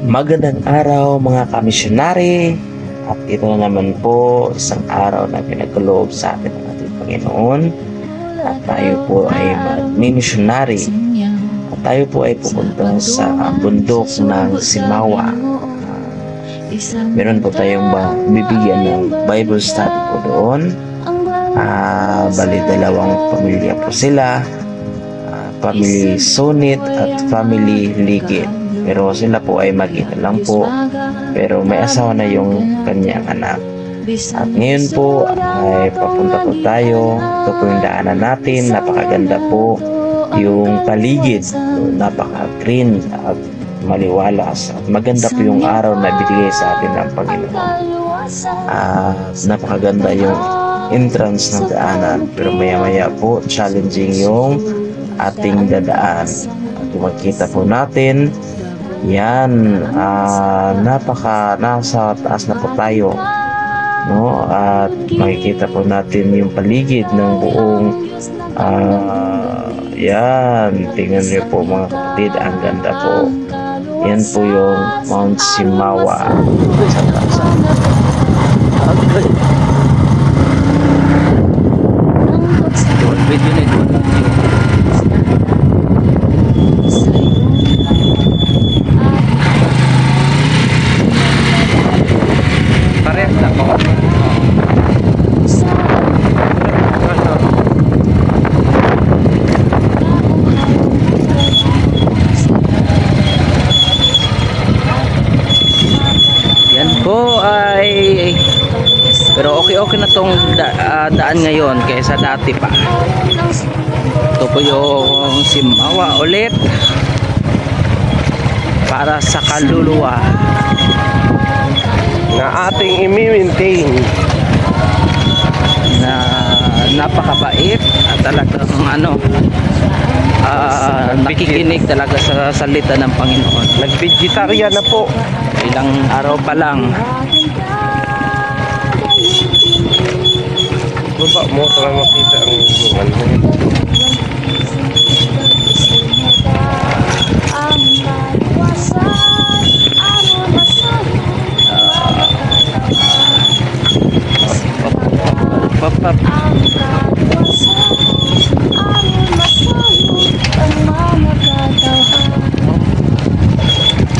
Magandang araw mga kamisyonari, at ito na naman po isang araw na pinagkaloob sa atin ng ating Panginoon at tayo po ay magmimisyonari at tayo po ay pupunta sa bundok ng Simawa. Meron po tayong bibigyan ng Bible study po doon. Bali dalawang pamilya po sila, family Sonit at family Ligid. Pero sila po ay mag-ina lang po, pero may asawa na yung kanyang anak. At ngayon po ay papunta po tayo. Ito po yung daanan natin. Napakaganda po yung paligid, napaka-green at maliwalas at maganda po yung araw na binigay sa atin ng Panginoon. Napakaganda yung entrance ng daanan, pero maya-maya po challenging yung ating dadaan. At makita po natin yan, nasa taas na po tayo, no? At makikita po natin yung paligid ng buong yan, tingnan niyo po mga kapatid, ang ganda po. Yan po yung Mount Simawa sa taas. Parehas na po. Yan po ay, pero okay na tong daan ngayon kaysa dati pa. Ito po yung Simawa ulit para sa kaluluwa na ating i-maintain, na napakabait at talagang nakikinig talaga sa salita ng Panginoon. Nag-vegetarian na po, ilang araw pa lang. Baba mo para makita ang pop.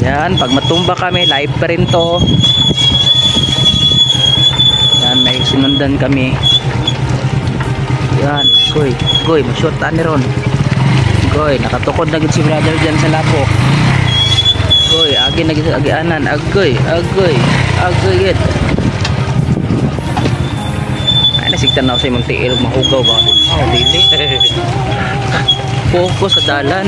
Yan, pag matumba kami, live pa rin to. Yan, may sinundan kami. Yan, goy, ma-shoot ani ron. Goy, nakatukod na gid si brother dyan sa lapo. Goy, agi na gid agianan, agoy gid. Nasigtan na ako sa imong tiil, mahugaw ba? Dili. Focus sa dalan.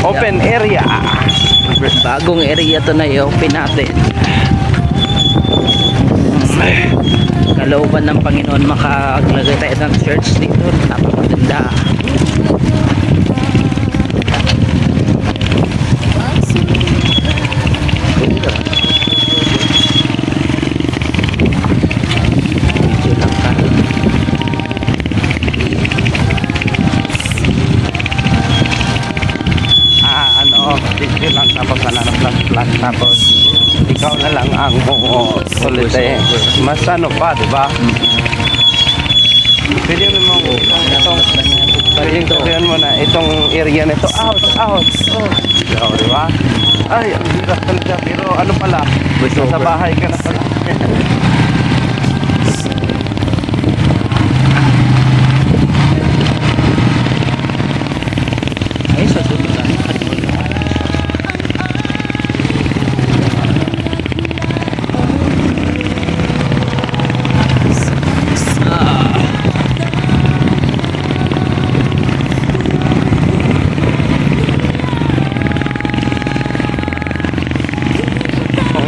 Open area. Bagong area to na i-open natin. Kalooban ng Panginoon, makaglagay tayo ng church dito. Napakaganda. Video lang, tapos plan, tapos ikaw na lang ang sulit mas pa, diba? Pwede mo pwedeng mo na itong area na ito, out diba? Ay, ang hirap talaga, pero ano pala, sa bahay ka na pala. Ay, sasulit lang.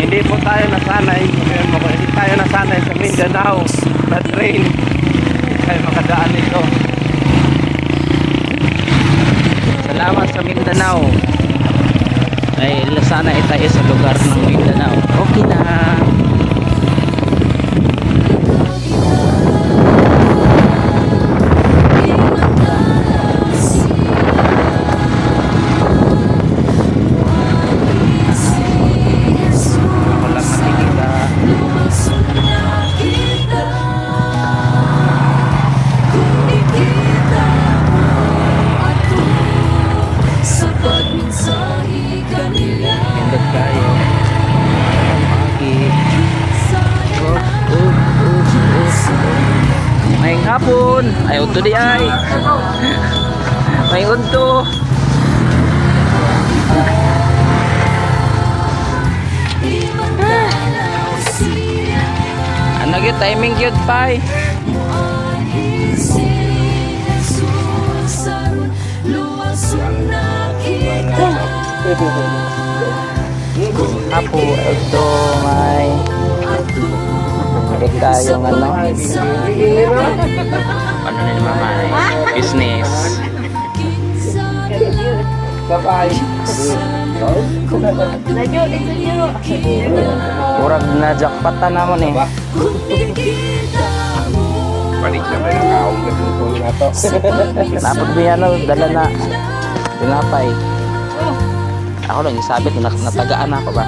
Hindi po tayo nasanay, hindi tayo nasanay sa Mindanao na train, hindi tayo makadaan ito. Salamat sa Mindanao. Ay sanay tayo sa lugar ng Mindanao. Okay na. hapon. Ay unto di ay. May unto. Ano gyud timing gyud pay. Apo ito may tayong ano na ni mama business kurang na jackpatan namon eh Balik na ba yung kaong natutulong na to? napag biyano dala na tinapay ako lang isabit natagaan ako ba.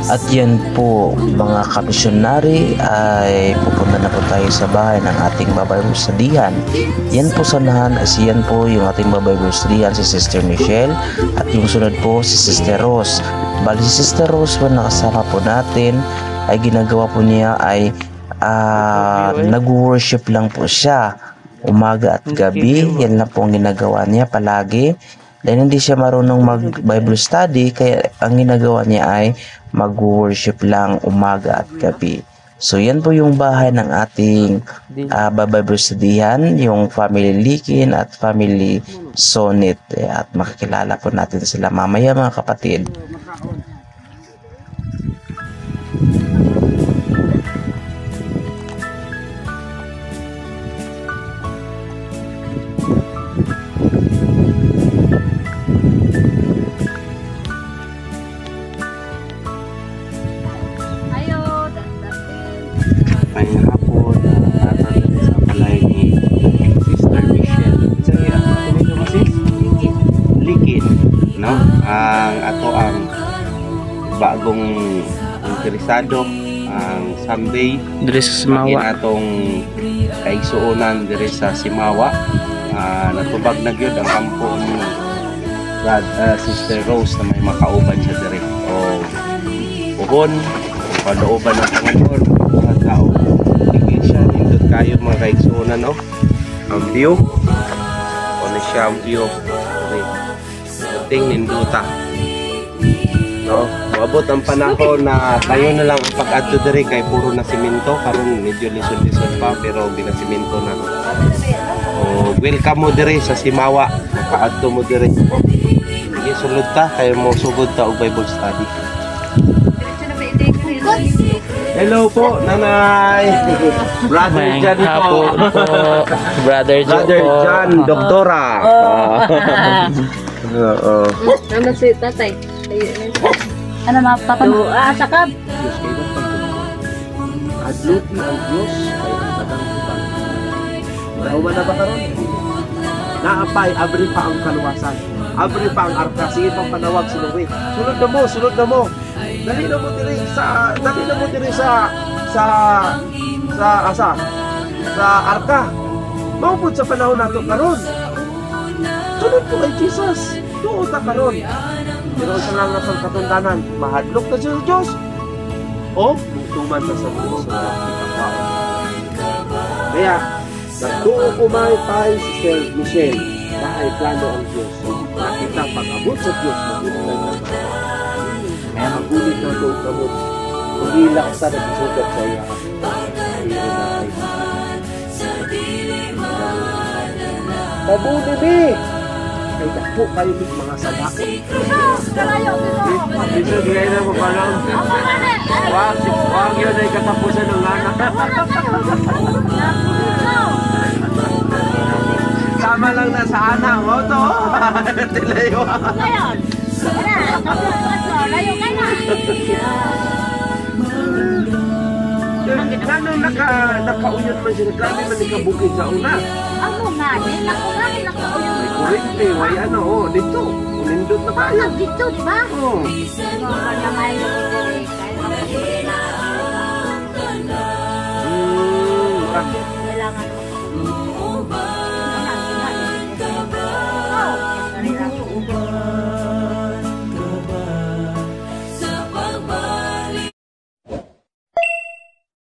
At yan po mga kamisyonary ay pupunta na po tayo sa bahay ng ating babayrustudihan. Yan po sanahan as yan po yung ating babayrustudihan si Sister Michelle at yung sunod po si Sister Rose. Bali si Sister Rose po nakasama po natin ay ginagawa po niya ay nag-worship lang po siya umaga at gabi. Yan lang po ang ginagawa niya palagi. Dahil hindi siya marunong mag-Bible study, kaya ang ginagawa niya ay mag-worship lang umaga at gabi. So, yan po yung bahay ng ating Bible studyhan, yung family Likin at family Sonit. At makikilala po natin sila mamaya mga kapatid. Ngayong hapon, natatapos sa palay ni Sister Michelle. Sige, ako ito mo sis? Likin, no? Ang ato ang bagong interesado ang Sunday Diri sa Simawa. atong kaigsuonan diri sa Simawa. Natubag na gyud ang kampo ni Sister Rose na may makauban siya diri. O uhon, palooban ng Panginoon, mga tao. Iglesia, nindot kayo mga kaigsuonan, no? Ang view. Ano siya ang view? Okay. Dating ninduta. No? Maabot ang panahon na tayo na lang ang pag-adto diri kay puro na simento. Karon medyo lisod-lisod pa pero ginasimento na. O, welcome mo diri sa Simawa. Maka-adto mo diri. Sige, sulod ta. Kaya mo sugod ta og Bible study. Hello po, nanay. Brother Ngayong John po. hapon po. Brother John Brother po. John, doktora. Oo. Naman si tatay. Ano mga papa mo? Sakab. Diyos kayo ng pagtulong. Adluti ang Diyos kay ang badang utang. Nahuman na ba karon? Naapay, abri pa ang kaluwasan. Abri pa ang arka. Sige pang panawag si Noe. Sunod na mo, sunod na mo. Dali na mo diri sa arka. Maupod sa panahon nato karon. Sunod ko kay Jesus. Tuo ta karon. Pero sa lang na sa katundanan, mahadlok na sa Diyos. O, tuman na sa Diyos sa kitakaon. Kaya, nagtuo ko may tayo si Sister Michelle na ay plano ang Diyos. Nakita pag-abot sa Diyos, magulit na naman. Kaya magulit na ito ang kamot. Magilak sa nagsugat sa iya. Pero na ay Pabuti ni! Kay dako kayo ng mga sadako. Dito, gaya na mo palang. Wag yun ay katapusan ng anak. Sama lang na sa anak mo to. Tilayo. Ganun nakauyon man siya. Grabe man ikabukid sa una. Ako nga, din ako nga, nakauyo. Kurente, way ano, dito. Unindot na tayo. Dito, di ba? Oo. Mga naman yung